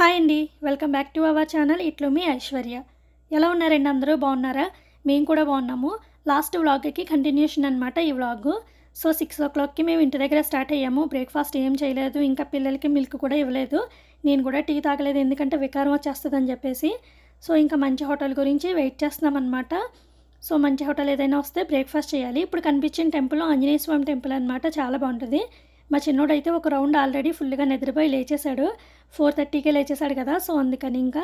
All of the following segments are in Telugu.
హాయ్ అండి. Welcome back to our channel ఇట్లు మీ ఐశ్వర్య. ఎలా ఉన్నారండి అందరూ బాగున్నారా? మేము కూడా బాగున్నాము. లాస్ట్ వ్లాగ్కి కంటిన్యూషన్ అనమాట ఈ వ్లాగు. సో 6:00కి మేము ఇంటి దగ్గర స్టార్ట్ అయ్యాము. బ్రేక్ఫాస్ట్ ఏం చేయలేదు, ఇంకా పిల్లలకి మిల్క్ కూడా ఇవ్వలేదు. నేను కూడా టీ తాగలేదు, ఎందుకంటే వికారం వచ్చేస్తుందని చెప్పేసి. సో ఇంకా మంచి హోటల్ గురించి వెయిట్ చేస్తున్నాం అనమాట. సో మంచి హోటల్ ఏదైనా వస్తే బ్రేక్ఫాస్ట్ చేయాలి. ఇప్పుడు కనిపించిన టెంపుల్ ఆంజనేయ స్వామి టెంపుల్ అనమాట, చాలా బాగుంటుంది. మా చిన్నోడైతే ఒక రౌండ్ ఆల్రెడీ ఫుల్గా నిద్రపోయి లేచేశాడు. 4:30కే లేచేశాడు కదా, సో అందుకని ఇంకా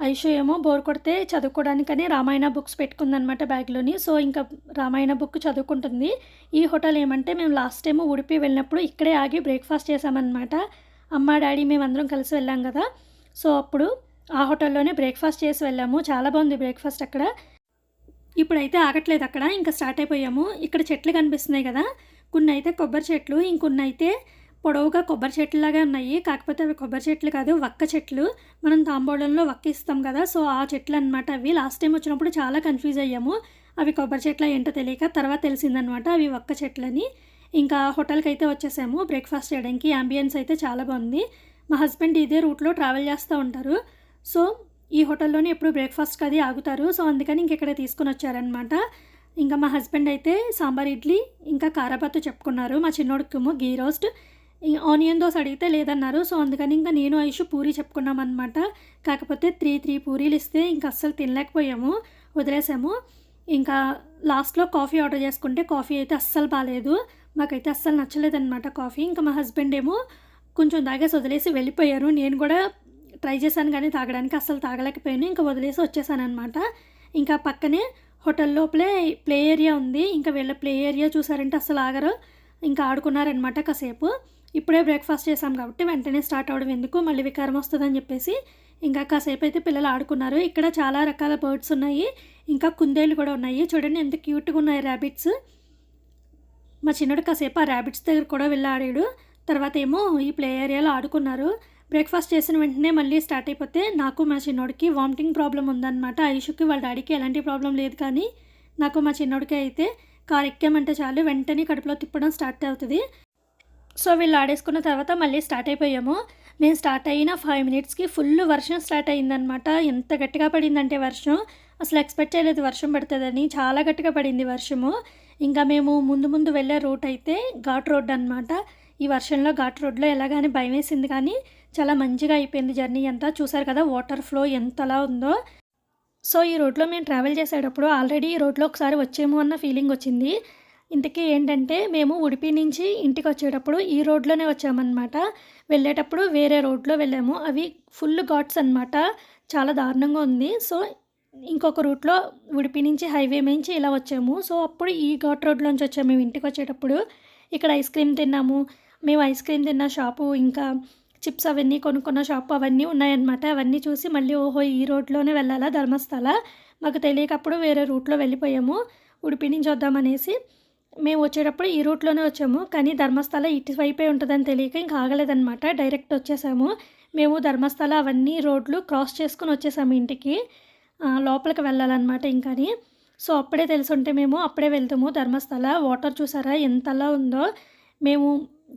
ఐషు ఏమో బోర్ కొడితే చదువుకోవడానికని రామాయణ బుక్స్ పెట్టుకుందనమాట బ్యాగ్లోని. సో ఇంకా రామాయణ బుక్ చదువుకుంటుంది. ఈ హోటల్ ఏమంటే మేము లాస్ట్ టైం ఉడిపి వెళ్ళినప్పుడు ఇక్కడే ఆగి బ్రేక్ఫాస్ట్ చేసామన్నమాట. అమ్మ డాడీ మేమందరం కలిసి వెళ్ళాం కదా, సో అప్పుడు ఆ హోటల్లోనే బ్రేక్ఫాస్ట్ చేసి వెళ్ళాము. చాలా బాగుంది బ్రేక్ఫాస్ట్ అక్కడ. ఇప్పుడైతే ఆగట్లేదు అక్కడ, ఇంకా స్టార్ట్ అయిపోయాము. ఇక్కడ చెట్లు కనిపిస్తున్నాయి కదా, కొన్ని అయితే కొబ్బరి చెట్లు, ఇంకొన్ని అయితే పొడవుగా కొబ్బరి చెట్లులాగా ఉన్నాయి. కాకపోతే అవి కొబ్బరి చెట్లు కాదు, వక్క చెట్లు. మనం తాంబూలంలో వక్క ఇస్తాం కదా, సో ఆ చెట్లు అనమాట అవి. లాస్ట్ టైం వచ్చినప్పుడు చాలా కన్ఫ్యూజ్ అయ్యాము, అవి కొబ్బరి చెట్ల ఏంటో తెలియక. తర్వాత తెలిసిందనమాట అవి వక్క చెట్లని. ఇంకా హోటల్కి అయితే వచ్చేసాము బ్రేక్ఫాస్ట్ చేయడానికి. అంబియన్స్ అయితే చాలా బాగుంది. మా హస్బెండ్ ఇదే రూట్లో ట్రావెల్ చేస్తూ ఉంటారు, సో ఈ హోటల్లోనే ఎప్పుడు బ్రేక్ఫాస్ట్కి అది ఆగుతారు. సో అందుకని ఇంకెక్కడ తీసుకుని వచ్చారనమాట. ఇంకా మా హస్బెండ్ అయితే సాంబార్ ఇడ్లీ ఇంకా కారాపత్తు చెప్పుకున్నారు. మా చిన్నోడికేమో గీ రోస్ట్, ఆనియన్ దోశ అడిగితే లేదన్నారు. సో అందుకని ఇంకా నేను ఐషు పూరి చెప్పుకున్నాం అనమాట. కాకపోతే త్రీ పూరీలు ఇస్తే ఇంకా అస్సలు తినలేకపోయాము, వదిలేసాము. ఇంకా లాస్ట్లో కాఫీ ఆర్డర్ చేసుకుంటే కాఫీ అయితే అస్సలు బాగాలేదు, మాకైతే అస్సలు నచ్చలేదన్నమాట కాఫీ. ఇంకా మా హస్బెండ్ ఏమో కొంచెం తాగేసి వదిలేసి వెళ్ళిపోయారు. నేను కూడా ట్రై చేశాను కానీ తాగడానికి అస్సలు తాగలేకపోయాను, ఇంకా వదిలేసి వచ్చేసాను అనమాట. ఇంకా పక్కనే హోటల్ లోపలే ప్లే ఏరియా ఉంది. ఇంకా వీళ్ళ ప్లే ఏరియా చూసారంటే అస్సలు ఆగరు, ఇంకా ఆడుకున్నారనమాట కాసేపు. ఇప్పుడే బ్రేక్ఫాస్ట్ చేసాం కాబట్టి వెంటనే స్టార్ట్ అవ్వడం ఎందుకు, మళ్ళీ వికారం వస్తుందని చెప్పేసి ఇంకా కాసేపు అయితే పిల్లలు ఆడుకున్నారు. ఇక్కడ చాలా రకాల బర్డ్స్ ఉన్నాయి, ఇంకా కుందేళ్ళు కూడా ఉన్నాయి. చూడండి ఎంత క్యూట్గా ఉన్నాయి ర్యాబిట్స్. మా చిన్నడు కాసేపు ఆ ర్యాబిట్స్ దగ్గర కూడా వెళ్ళి ఆడాడు. తర్వాత ఏమో ఈ ప్లే ఏరియాలో ఆడుకున్నారు. బ్రేక్ఫాస్ట్ చేసిన వెంటనే మళ్ళీ స్టార్ట్ అయిపోతే నాకు మా చిన్నోడికి వామిటింగ్ ప్రాబ్లం ఉందన్నమాట. ఐషుకి వాళ్ళ డాడీకి ఎలాంటి ప్రాబ్లం లేదు, కానీ నాకు మా చిన్నోడికి అయితే కారు ఎక్కామంటే చాలు వెంటనే కడుపులో తిప్పడం స్టార్ట్ అవుతుంది. సో వీళ్ళు ఆడేసుకున్న తర్వాత మళ్ళీ స్టార్ట్ అయిపోయాము. మేము స్టార్ట్ అయిన 5 మినిట్స్కి ఫుల్ వర్షం స్టార్ట్ అయిందనమాట. ఎంత గట్టిగా పడిందంటే వర్షం, అసలు ఎక్స్పెక్ట్ చేయలేదు వర్షం పడుతుందని. చాలా గట్టిగా పడింది వర్షము. ఇంకా మేము ముందు వెళ్ళే రూట్ అయితే ఘాట్ రోడ్ అనమాట. ఈ వర్షంలో ఘాట్ రోడ్లో ఎలాగానే భయం వేసింది, కానీ చాలా మంచిగా అయిపోయింది జర్నీ అంతా. చూసారు కదా వాటర్ ఫ్లో ఎంతలా ఉందో. సో ఈ రోడ్లో మేము ట్రావెల్ చేసేటప్పుడు ఆల్రెడీ ఈ రోడ్లో ఒకసారి వచ్చేమో అన్న ఫీలింగ్ వచ్చింది. ఇంతకీ ఏంటంటే మేము ఉడిపి నుంచి ఇంటికి వచ్చేటప్పుడు ఈ రోడ్లోనే వచ్చామన్నమాట. వెళ్ళేటప్పుడు వేరే రోడ్లో వెళ్ళాము, అవి ఫుల్ ఘాట్స్ అనమాట, చాలా దారుణంగా ఉంది. సో ఇంకొక రూట్లో ఉడిపి నుంచి హైవే మించి ఇలా వచ్చాము. సో అప్పుడు ఈ ఘాట్ రోడ్లోంచి వచ్చాము మేము ఇంటికి వచ్చేటప్పుడు. ఇక్కడ ఐస్ క్రీమ్ తిన్నాము. మేము ఐస్ క్రీమ్ తిన్న షాపు, ఇంకా చిప్స్ అవన్నీ కొనుక్కున్న షాపు అవన్నీ ఉన్నాయన్నమాట. అవన్నీ చూసి మళ్ళీ ఓహో ఈ రోడ్లోనే వెళ్ళాలా ధర్మస్థల, మాకు తెలియకప్పుడు వేరే రూట్లో వెళ్ళిపోయాము. ఉడిపి నుంచి వద్దామనేసి మేము వచ్చేటప్పుడు ఈ రూట్లోనే వచ్చాము, కానీ ధర్మస్థల ఇటువైపే ఉంటుందని తెలియక ఇంకా ఆగలేదన్నమాట, డైరెక్ట్ వచ్చేసాము. మేము ధర్మస్థల అవన్నీ రోడ్లు క్రాస్ చేసుకుని వచ్చేసాము ఇంటికి. లోపలికి వెళ్ళాలన్నమాట ఇంకాని. సో అప్పుడే తెలుసుంటే మేము అప్పుడే వెళ్తాము ధర్మస్థల. వాటర్ చూసారా ఎంతలా ఉందో. మేము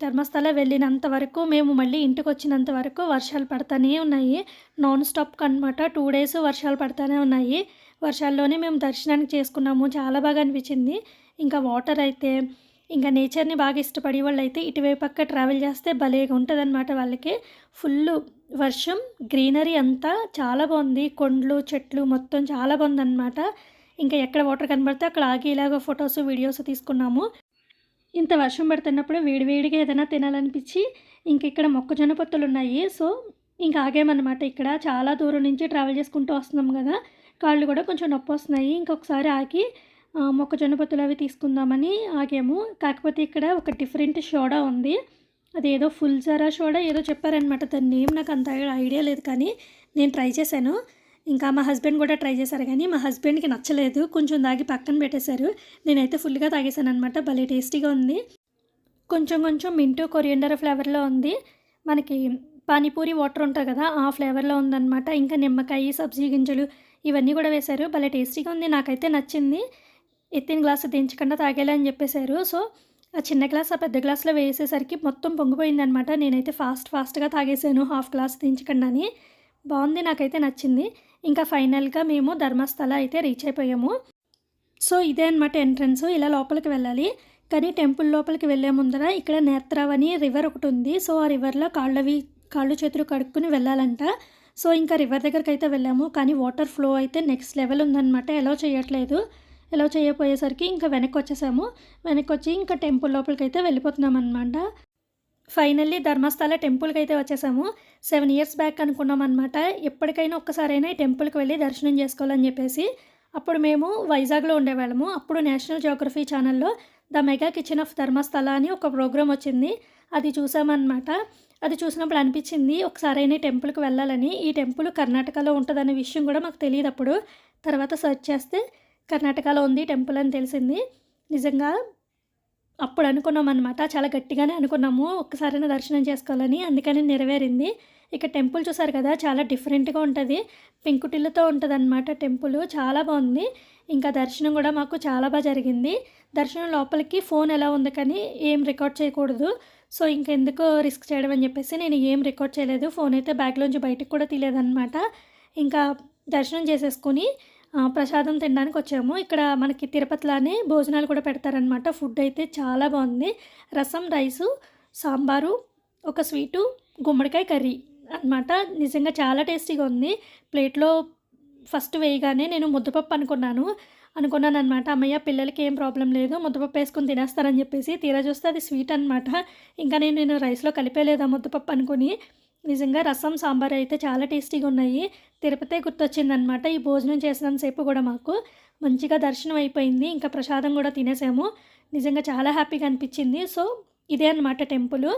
ధర్మస్థల వెళ్ళినంత వరకు, మేము మళ్ళీ ఇంటికి వచ్చినంత వరకు వర్షాలు పడతానే ఉన్నాయి, నాన్ స్టాప్ అనమాట. 2 డేస్ వర్షాలు పడతానే ఉన్నాయి. వర్షాల్లోనే మేము దర్శనానికి చేసుకున్నాము, చాలా బాగా అనిపించింది. ఇంకా వాటర్ అయితే ఇంకా నేచర్ని బాగా ఇష్టపడే వాళ్ళు అయితే ఇటువైపు పక్క ట్రావెల్ చేస్తే భలేగా ఉంటుంది అనమాట. వాళ్ళకి ఫుల్ వర్షం, గ్రీనరీ అంతా చాలా బాగుంది, కొండలు చెట్లు మొత్తం చాలా బాగుందన్నమాట. ఇంకా ఎక్కడ వాటర్ కనబడితే అక్కడ ఆగి ఇలాగ ఫొటోస్ వీడియోస్ తీసుకున్నాము. ఇంత వర్షం పడుతున్నప్పుడు వేడివేడిగా ఏదైనా తినాలనిపించి ఇంక ఇక్కడ మొక్కజొన్న పొత్తులు ఉన్నాయి. సో ఇంకా ఆగామన్నమాట. ఇక్కడ చాలా దూరం నుంచి ట్రావెల్ చేసుకుంటూ వస్తున్నాం కదా, కాళ్ళు కూడా కొంచెం నొప్పి వస్తున్నాయి. ఇంకొకసారి ఆగి మొక్కజొన్న పొత్తులు అవి తీసుకుందామని ఆగాము. కాకపోతే ఇక్కడ ఒక డిఫరెంట్ సోడా ఉంది, అదేదో ఫుల్ జరా సోడా ఏదో చెప్పారనమాట. దాని నేమ్ నాకు అంత ఐడియా లేదు, కానీ నేను ట్రై చేశాను. ఇంకా మా హస్బెండ్ కూడా ట్రై చేశారు, కానీ మా హస్బెండ్కి నచ్చలేదు, కొంచెం దాగి పక్కన పెట్టేశారు. నేనైతే ఫుల్గా తాగేశాను అనమాట. భలే టేస్టీగా ఉంది. కొంచెం మింటు కొరియండర్ ఫ్లేవర్లో ఉంది. మనకి పానీపూరి వాటర్ ఉంటుంది కదా, ఆ ఫ్లేవర్లో ఉందన్నమాట. ఇంకా నిమ్మకాయ, సబ్జీ గింజలు ఇవన్నీ కూడా వేశారు. భలే టేస్టీగా ఉంది, నాకైతే నచ్చింది. ఎత్తిన గ్లాసు దించకుండా తాగేలా అని చెప్పేశారు. సో ఆ చిన్న గ్లాస్ ఆ పెద్ద గ్లాస్‌లో వేసేసరికి మొత్తం పొంగిపోయిందనమాట. నేనైతే ఫాస్ట్‌గా తాగేసాను హాఫ్ గ్లాస్ దించకుండాని. బావుంది. నాకైతే నచ్చింది. ఇంకా ఫైనల్‌గా మేము ధర్మస్థల అయితే రీచ్ అయిపోయాము. సో, ఇదే అనమాట ఎంట్రన్స్. ఇలా లోపలికి వెళ్ళాలి. కానీ టెంపుల్ లోపలికి వెళ్ళే ముందర ఇక్కడ నేత్రావని రివర్ ఒకటుంది. సో, ఆ రివర్‌లో కాళ్ళు చేతులు కడుక్కొని వెళ్ళాలంట. సో, ఇంకా రివర్ దగ్గరికైతే వెళ్ళాము. కానీ వాటర్ ఫ్లో అయితే నెక్స్ట్ లెవెల్ ఉందనమాట. ఎలో చేయట్లేదు. ఎలో చేయకపోయేసరికి ఇంకా వెనక్కొచ్చేసాము. వెనక్కొచ్చి ఇంకా టెంపుల్ లోపలికైతే వెళ్ళిపోతున్నామనమాట. ఫైనల్లీ ధర్మస్థల టెంపుల్‌కైతే వచ్చేసాము. 7 ఇయర్స్ బ్యాక్ అనుకున్నామనమాట. ఎప్పటికైనా ఒక్కసారైనా ఈ టెంపుల్‌కి వెళ్ళి దర్శనం చేసుకోవాలని చెప్పేసి. అప్పుడు మేము వైజాగ్‌లో ఉండేవాళ్ళము. అప్పుడు నేషనల్ జియోగ్రఫీ ఛానల్‌లో 'the mega kitchen of Dharmasthala' అని ఒక ప్రోగ్రామ్ వచ్చింది. అది చూసామనమాట. అది చూసినప్పుడు అనిపించింది ఒకసారైనా ఈ టెంపుల్‌కి వెళ్ళాలని. ఈ టెంపుల్ కర్ణాటకలో ఉంటదనే విషయం కూడా మాకు తెలీదప్పుడు. తర్వాత సెర్చ్ చేస్తే కర్ణాటకలో ఉంది టెంపుల్ అని తెలిసింది. నిజంగా అప్పుడు అనుకున్నామనమాట. చాలా గట్టిగానే అనుకున్నాము. ఒక్కసారైనా దర్శనం చేసుకోవాలని. అందుకని నెరవేరింది. ఇక టెంపుల్ చూసారు కదా! చాలా డిఫరెంట్‌గా ఉంటది. పెంకుటిల్లుతో ఉంటదనమాట టెంపులు. చాలా బావుంది. ఇంకా దర్శనం కూడా మాకు చాలా జరిగింది. దర్శనం లోపలికి ఫోన్ ఎలా ఉంది కానీ ఏం రికార్డ్ చేయకూడదు. సో, ఇంకెందుకు రిస్క్ చేయడం అని చెప్పేసి నేను ఏం రికార్డ్ చేయలేదు. ఫోన్ అయితే బ్యాగ్‌లోంచి బయటికి కూడా తీయలేదనమాట. ఇంకా దర్శనం చేసేసుకొని ప్రసాదం తినడానికొచ్చాము. ఇక్కడ మనకి తిరుపతిలానే భోజనాలు కూడా పెడతారనమాట. ఫుడ్ అయితే చాలా బావుంది. రసం, రైసు, సాంబారు, ఒక స్వీటు, గుమ్మడికాయ కర్రీ అనమాట. నిజంగా చాలా టేస్టీగా ఉంది. ప్లేట్‌లో ఫస్ట్ వేయగానే నేను ముద్దపప్పు అనుకున్నాననమాట. హమ్మయ్య! పిల్లలకి ఏం ప్రాబ్లమ్ లేదు. ముద్దపప్పు వేసుకొని తినేస్తారని చెప్పేసి. తీరా చూస్తే అది స్వీట్ అనమాట. ఇంకా నేను రైస్‌లో కలిపేయలేదు ఆ ముద్దపప్పు అనుకోని. నిజంగా రసం, సాంబార్ అయితే చాలా టేస్టీగా ఉన్నాయి. తిరుపతే గుర్తొచ్చిందనమాట. ఈ భోజనం చేసినంత సేపు కూడా మాకు. మంచిగా దర్శనం అయిపోయింది. ఇంకా ప్రసాదం కూడా తినేసాము. నిజంగా చాలా హ్యాపీగా అనిపించింది. సో, ఇదే అనమాట టెంపులు.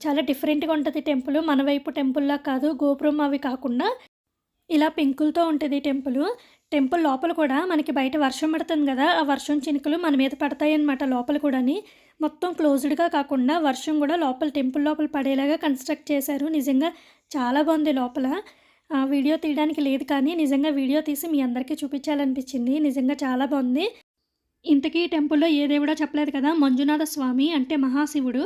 చాలా డిఫరెంట్‌గా ఉంటది టెంపులు. మన వైపు టెంపుల్‌లా కాదు. గోపురం అవి కాకుండా ఇలా పెంకులతో ఉంటది టెంపులు. టెంపుల్ లోపల కూడా మనకి బయట వర్షం పడుతుంది గదా! ఆ వర్షం చినుకులు మన మీద పడతాయన్నమాట లోపల కూడాని. మొత్తం క్లోజ్డ్‌గా కాకుండా వర్షం గూడా లోపల టెంపుల్ లోపల పడేలాగా కన్‌స్ట్రక్ట్ చేశారు. నిజంగా చాలా బావుంది లోపల. వీడియో తీయడానికి లేదు కానీ నిజంగా వీడియో తీసి మీ అందరికీ చూపించాలనిపించింది. నిజంగా చాలా బావుంది. ఇంతకీ ఈ టెంపుల్‌లో ఏ దేవుడో చెప్పలేదు కదా! మంజునాథ స్వామి అంటే మహాశివుడు.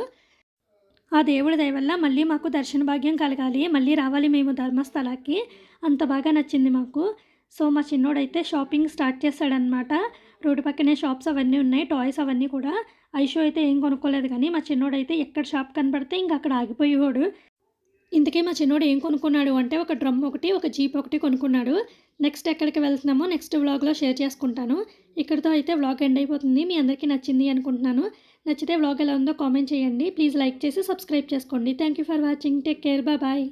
ఆ దేవుడి దయ వల్ల మళ్ళీ మాకు దర్శన భాగ్యం కలగాలి. మళ్ళీ రావాలి మేము ధర్మస్థలకి. అంత బాగా నచ్చింది మాకు. సో, మా చిన్నోడైతే షాపింగ్ స్టార్ట్ చేశాడనమాట. రోడ్డు పక్కనే షాప్స్ అవన్నీ ఉన్నాయి. టాయ్స్ అవన్నీ కూడా. ఐషు అయితే ఏం కొనుక్కోలేదు కానీ, మా చిన్నోడైతే ఎక్కడ షాప్ కనపడితే ఇంక అక్కడ ఆగిపోయేవాడు. ఇంతకీ మా చిన్నోడు ఏం కొనుక్కున్నాడు అంటే, ఒక డ్రమ్ ఒకటి, ఒక జీప్ ఒకటి కొనుక్కున్నాడు. నెక్స్ట్ ఎక్కడికి వెళ్తున్నామో నెక్స్ట్ వ్లాగ్‌లో షేర్ చేసుకుంటాను. ఇక్కడితో అయితే వ్లాగ్ ఎండ్ అయిపోతుంది. మీ అందరికీ నచ్చింది అనుకుంటున్నాను. నచ్చితే వ్లాగ్ ఎలా ఉందో కామెంట్ చేయండి. ప్లీజ్ లైక్ చేసి సబ్స్క్రైబ్ చేసుకోండి. Thank you for watching. Take care. Bye.